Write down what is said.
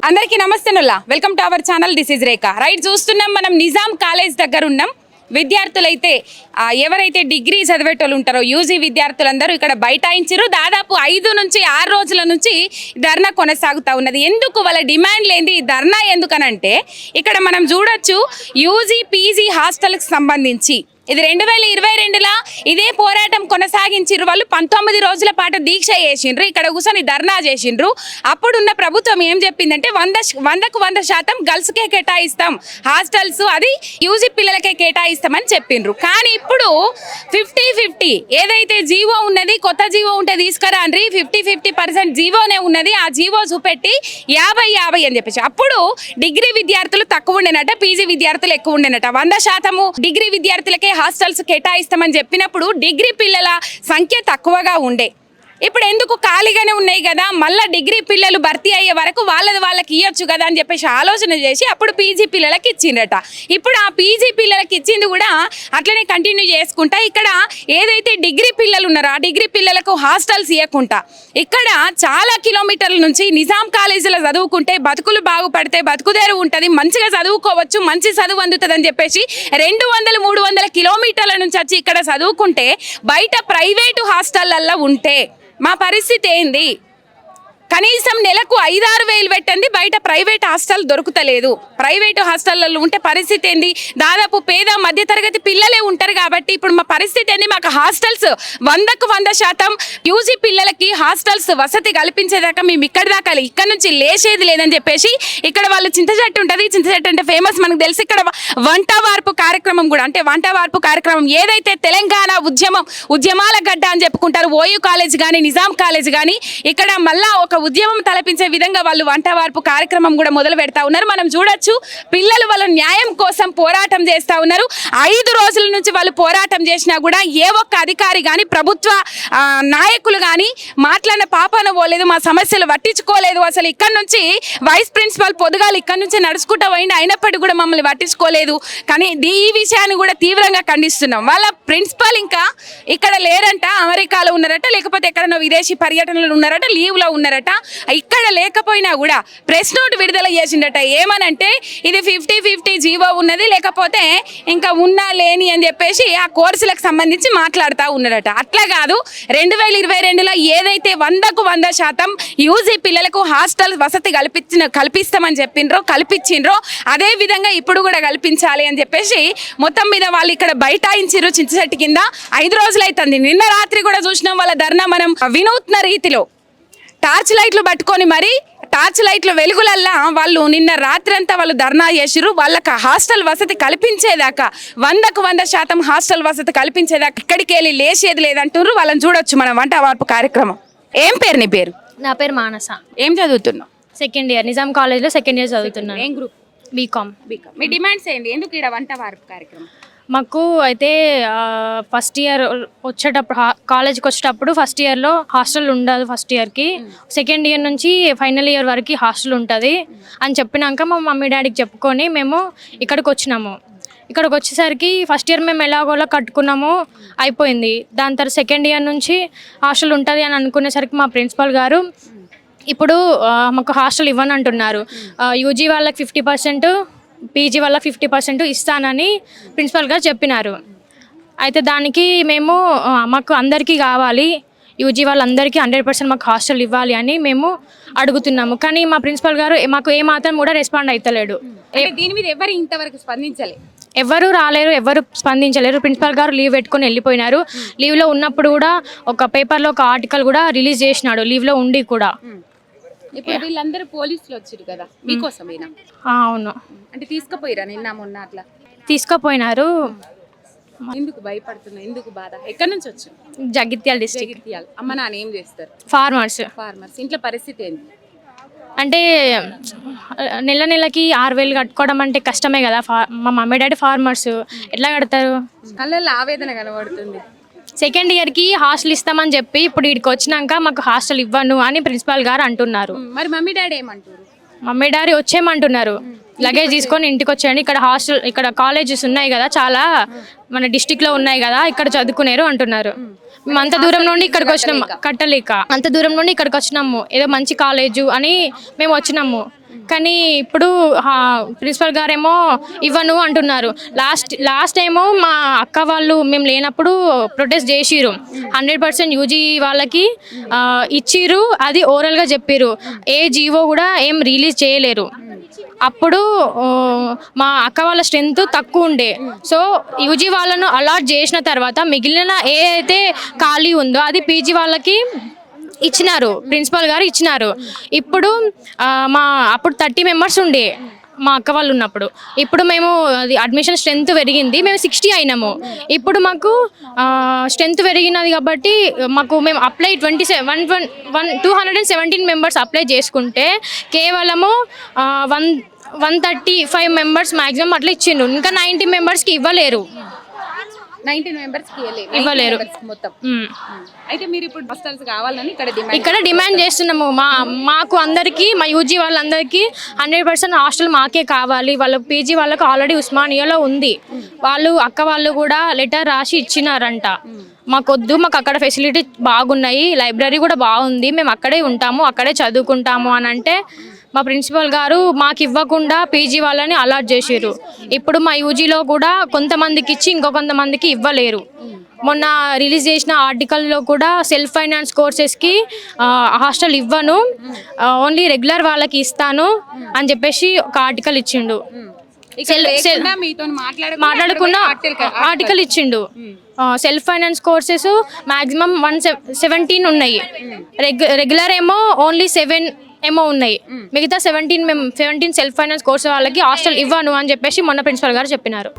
అందరికీ నమస్తేనుల్లా welcome to our channel. This is Rekha. Right, చూస్తున్నాం మనం నిజాం కాలేజ్ దగ్గర ఉన్నాం. విద్యార్థులైతే ఎవరైతే డిగ్రీ చదివేటోళ్ళు ఉంటారో యూజీ విద్యార్థులందరూ ఇక్కడ బైఠాయించారు. దాదాపు 5 నుంచి 6 రోజుల నుంచి ధర్నా కొనసాగుతూ ఉన్నది. ఎందుకు వాళ్ళ డిమాండ్ లేని ధర్నా ఎందుకనంటే ఇక్కడ మనం చూడొచ్చు యూజీ పీజీ హాస్టల్కి సంబంధించి ఇది 2022లో ఇదే పోరాటం కొనసాగించారు. వాళ్ళు 19 రోజుల పాటు దీక్ష చేసిండ్రు, ఇక్కడ కూర్చొని ధర్నా చేసిండ్రు. అప్పుడున్న ప్రభుత్వం ఏం చెప్పిందంటే 100% గర్ల్స్కే కేటాయిస్తాం హాస్టల్స్, అది యూజీ పిల్లలకే కేటాయిస్తామని చెప్పిండ్రు. కానీ ఇప్పుడు 50-50 ఏదైతే జీవో ఉన్నది, కొత్త జీవో ఉంటే తీసుకురాండ్రి, 50% జీవోనే ఉన్నది, ఆ జీవో చూపెట్టి 50-50 అని చెప్పేసి. అప్పుడు డిగ్రీ విద్యార్థులు తక్కువ ఉండేనట, పీజీ విద్యార్థులు ఎక్కువ ఉండేనట. 100% డిగ్రీ విద్యార్థులకే హాస్టల్స్ కేటాయిస్తామని చెప్పినప్పుడు డిగ్రీ పిల్లల సంఖ్య తక్కువగా ఉండే. ఇప్పుడు ఎందుకు ఖాళీగానే ఉన్నాయి కదా, మళ్ళీ డిగ్రీ పిల్లలు భర్తీ అయ్యే వరకు వాళ్ళకి ఇవ్వచ్చు కదా అని చెప్పేసి ఆలోచన చేసి అప్పుడు పీజీ పిల్లలకి ఇచ్చిండట. ఇప్పుడు ఆ పీజీ పిల్లలకి ఇచ్చింది కూడా అట్లనే కంటిన్యూ చేసుకుంటా ఇక్కడ ఏదైతే డిగ్రీ పిల్లలు ఉన్నారో ఆ డిగ్రీ పిల్లలకు హాస్టల్స్ ఇవ్వకుండా ఇక్కడ చాలా కిలోమీటర్ల నుంచి నిజాం కాలేజీలో చదువుకుంటే బతుకులు బాగుపడితే బతుకుదేరు ఉంటుంది, మంచిగా చదువుకోవచ్చు, మంచి చదువు అందుతుంది అని చెప్పేసి 200-300 కిలోమీటర్ల నుంచి వచ్చి ఇక్కడ చదువుకుంటే బయట ప్రైవేటు హాస్టళ్ళల్లో ఉంటే మా పరిస్థితి ఏంది? కనీసం నెలకు 5-6 వేలు పెట్టండి, బయట ప్రైవేట్ హాస్టల్ దొరుకుతలేదు. ప్రైవేటు హాస్టల్లో ఉంటే పరిస్థితి ఏంది? దాదాపు పేద మధ్యతరగతి పిల్లలే ఉంటారు కాబట్టి ఇప్పుడు మా పరిస్థితి ఏంది? మాకు హాస్టల్స్ 100% యూజీ పిల్లలకి హాస్టల్స్ వసతి కల్పించేదాకా మేము ఇక్కడ నుంచి లేచేది లేదని చెప్పేసి ఇక్కడ వాళ్ళు చింతచెట్టు ఉంటుంది. చింతచెట్టు అంటే ఫేమస్ మనకు తెలిసి. ఇక్కడ వంట వార్పు కార్యక్రమం కూడా, అంటే వంట వార్పు కార్యక్రమం ఏదైతే తెలంగాణ ఉద్యమాల గడ్డ అని చెప్పుకుంటారు, ఓయూ కాలేజ్ కానీ నిజాం కాలేజ్ కానీ, ఇక్కడ మళ్ళా ఒక ఉద్యమం తలపించే విధంగా వాళ్ళు వంట వార్పు కార్యక్రమం కూడా మొదలు పెడతా ఉన్నారు. మనం చూడొచ్చు పిల్లలు వాళ్ళ న్యాయం కోసం పోరాటం చేస్తూ ఉన్నారు. 5 రోజుల నుంచి వాళ్ళు పోరాటం చేసినా కూడా ఏ ఒక్క అధికారి కానీ ప్రభుత్వ నాయకులు కానీ మాట్లాడిన పాపన పోలేదు, మా సమస్యలు పట్టించుకోలేదు. అసలు ఇక్కడ నుంచి వైస్ ప్రిన్సిపల్ పొదుగాలు ఇక్కడ నుంచి నడుచుకుంటూ పోయింది, అయినప్పటికీ కూడా మమ్మల్ని పట్టించుకోలేదు. కానీ ఈ విషయాన్ని కూడా తీవ్రంగా ఖండిస్తున్నాం. వాళ్ళ ప్రిన్సిపల్ ఇంకా ఇక్కడ లేరంట, అమెరికాలో ఉన్నారట, లేకపోతే ఎక్కడన్నా విదేశీ పర్యటనలు ఉన్నారట, లీవ్లో ఉన్నారట. ఇక్కడ లేకపోయినా కూడా ప్రెస్ నోట్ విడుదల చేసిండట. ఏమనంటే ఇది 50-50 జీవో ఉన్నది, లేకపోతే ఇంకా ఉన్నా లేని అని చెప్పేసి ఆ కోర్సులకు సంబంధించి మాట్లాడుతూ ఉన్నారట. అట్లా కాదు, 2022లో ఏదైతే 100% యూజీ పిల్లలకు హాస్టల్ వసతి కల్పిస్తామని కల్పించిండ్రో అదే విధంగా ఇప్పుడు కూడా కల్పించాలి అని చెప్పేసి మొత్తం మీద వాళ్ళు ఇక్కడ బైఠాయించిర్రు చింతచెట్టు కింద. 5 రోజులు అవుతుంది. నిన్న రాత్రి కూడా చూసినాం వాళ్ళ ధర్నా. మనం వినూత్న రీతిలో టార్చ్ లైట్లు పట్టుకొని మరి టార్చ్ లైట్ల వెలుగులల్లా వాళ్ళు నిన్న రాత్రి అంతా వాళ్ళు ధర్నా చేసిరు. వాళ్ళకి హాస్టల్ వసతి కల్పించేదాకా 100% హాస్టల్ వసతి కల్పించేదాకా ఇక్కడికి వెళ్ళి లేచేది లేదంటారు. వాళ్ళని చూడొచ్చు మనం వంట వార్పు కార్యక్రమం. ఏం పేరు నీ పేరు? నా పేరు మానస. ఏం చదువుతున్నావు? సెకండ్ ఇయర్ నిజాం కాలేజ్లో సెకండ్ ఇయర్ చదువుతున్నాను. ఏం గ్రూప్? బీకామ్. మీ డిమాండ్స్ ఏంటి? ఎందుకు ఇక్కడ వంట వార్పు కార్యక్రమం? మాకు అయితే ఫస్ట్ ఇయర్ వచ్చేటప్పుడు కాలేజ్కి వచ్చేటప్పుడు ఫస్ట్ ఇయర్లో హాస్టల్ ఉండదు. ఫస్ట్ ఇయర్కి సెకండ్ ఇయర్ నుంచి ఫైనల్ ఇయర్ వరకు హాస్టల్ ఉంటుంది అని చెప్పినాక మా మమ్మీ డాడీకి చెప్పుకొని మేము ఇక్కడికి వచ్చినాము. ఇక్కడికి వచ్చేసరికి ఫస్ట్ ఇయర్ మేము ఎలాగోలా కట్టుకున్నాము, అయిపోయింది. దాని తర్వాత సెకండ్ ఇయర్ నుంచి హాస్టల్ ఉంటుంది అని అనుకునేసరికి మా ప్రిన్సిపల్ గారు ఇప్పుడు మాకు హాస్టల్ ఇవ్వని అంటున్నారు. యూజీ వాళ్ళకి 50%, పీజీ వల్ల 50% ఇస్తానని ప్రిన్సిపల్ గారు చెప్పినారు. అయితే దానికి మేము మాకు అందరికీ కావాలి, యూజీ వాళ్ళందరికీ 100% మాకు హాస్టల్ ఇవ్వాలి అని మేము అడుగుతున్నాము. కానీ మా ప్రిన్సిపల్ గారు మాకు ఏమాత్రం కూడా రెస్పాండ్ అవుతలేడు. దీని మీద ఎవరు ఇంతవరకు స్పందించలేదు, ఎవరు రాలేరు, ఎవరు స్పందించలేరు. ప్రిన్సిపల్ గారు లీవ్ పెట్టుకొని వెళ్ళిపోయినారు. లీవ్లో ఉన్నప్పుడు కూడా ఒక పేపర్లో ఒక ఆర్టికల్ కూడా రిలీజ్ చేసినాడు లీవ్లో ఉండి కూడా. ఇప్పుడు వీళ్ళందరూ పోలీసులు వచ్చారు కదా మీకోసమేనా? అవును. అంటే తీసుకుపోయిరా నిన్న మొన్న అట్లా? తీసుకుపోయినారు. ఎందుకు భయపడుతున్నా, ఎందుకు బాధ? ఎక్కడి నుంచి వచ్చారు? జగిత్యాల డిస్ట్రిక్ట్. అమ్మ నాన్న ఏం చేస్తారు? ఫార్మర్స్. ఇంట్లో పరిస్థితి ఏంటి? అంటే నెలకి 6,000 కట్టుకోవడం అంటే కష్టమే కదా. మా మమ్మీ డాడీ ఫార్మర్స్, ఎట్లా కడతారు? కళ్ళల్లో ఆవేదన కనబడుతుంది. సెకండ్ ఇయర్కి హాస్టల్ ఇస్తామని చెప్పి ఇప్పుడు ఇక్కడికి వచ్చినాక మాకు హాస్టల్ ఇవ్వను అని ప్రిన్సిపాల్ గారు అంటున్నారు. మరి మమ్మీ డాడీ ఏమంటారు? మమ్మీ డాడీ వచ్చేయమంటున్నారు, లగేజ్ తీసుకొని ఇంటికి వచ్చేయండి, ఇక్కడ హాస్టల్ ఇక్కడ కాలేజెస్ ఉన్నాయి కదా చాలా మన డిస్టిక్లో ఉన్నాయి కదా, ఇక్కడ చదువుకునేరు అంటున్నారు. మేము అంత దూరం నుండి ఇక్కడికి వచ్చినాము, కట్టలేక అంత దూరం నుండి ఇక్కడికి వచ్చినాము, ఏదో మంచి కాలేజు అని మేము వచ్చినాము. కానీ ఇప్పుడు ప్రిన్సిపల్ గారేమో ఇవ్వను అంటున్నారు. లాస్ట్ ఏమో మా అక్క వాళ్ళు మేము లేనప్పుడు ప్రొటెస్ట్ చేసిరు. 100% యూజీ వాళ్ళకి ఇచ్చిర్రు, అది ఓరల్గా చెప్పిర్రు. ఏ జీవో కూడా ఏం రిలీజ్ చేయలేరు. అప్పుడు మా అక్క వాళ్ళ స్ట్రెంత్ తక్కువ ఉండే, సో యూజీ వాళ్ళను అలాట్ చేసిన తర్వాత మిగిలిన ఏ అయితే ఖాళీ ఉందో అది పీజీ వాళ్ళకి ఇచ్చినారు, ప్రిన్సిపల్ గారు ఇచ్చినారు. ఇప్పుడు అప్పుడు 30 మెంబర్స్ ఉండే మా అక్క వాళ్ళు ఉన్నప్పుడు. ఇప్పుడు మేము అది అడ్మిషన్ స్ట్రెంత్ పెరిగింది, మేము 60 అయినాము. ఇప్పుడు మాకు స్ట్రెంత్ పెరిగినది కాబట్టి మేము అప్లై 217 మెంబర్స్ అప్లై చేసుకుంటే కేవలము 135 మెంబర్స్ మ్యాక్సిమం అట్లా ఇచ్చిండ్రు. ఇంకా 90 మెంబర్స్కి ఇవ్వలేరు. 19 మెంబర్స్ ఇవ్వలేరు మొత్తం. అయితే మీరు ఇప్పుడు హాస్టల్స్ కావాలని ఇక్కడ డిమాండ్ చేస్తున్నాము. మాకు అందరికీ, మా యూజీ వాళ్ళందరికీ 100% హాస్టల్ మాకే కావాలి. వాళ్ళ పీజీ వాళ్ళకు ఆల్రెడీ ఉస్మానియాలో ఉంది. వాళ్ళు అక్క వాళ్ళు కూడా లెటర్ రాసి ఇచ్చినారంట. మాకొద్దు, మాకు అక్కడ ఫెసిలిటీ బాగున్నాయి, లైబ్రరీ కూడా బాగుంది, మేము అక్కడే ఉంటాము, అక్కడే చదువుకుంటాము అని అంటే మా ప్రిన్సిపల్ గారు మాకు ఇవ్వకుండా పీజీ వాళ్ళని అలాట్ చేసారు. ఇప్పుడు మా యూజీలో కూడా కొంతమందికి ఇచ్చి ఇంకో కొంతమందికి ఇవ్వలేరు. మొన్న రిలీజ్ చేసిన ఆర్టికల్లో కూడా సెల్ఫ్ ఫైనాన్స్ కోర్సెస్కి హాస్టల్ ఇవ్వను, ఓన్లీ రెగ్యులర్ వాళ్ళకి ఇస్తాను అని చెప్పేసి ఒక ఆర్టికల్ ఇచ్చిండు. మాట్లాడకుండా ఆర్టికల్ ఇచ్చిండు. సెల్ఫ్ ఫైనాన్స్ కోర్సెస్ మ్యాక్సిమం 117 ఉన్నాయి, రెగ్యులర్ ఏమో ఓన్లీ 7 ఏమో ఉన్నాయి. మిగతా 17 సెల్ఫ్ ఫైనాన్స్ కోర్స్ వాళ్ళకి హాస్టల్ ఇవ్వను అని చెప్పేసి మొన్న ప్రిన్సిపల్ గారు చెప్పినారు.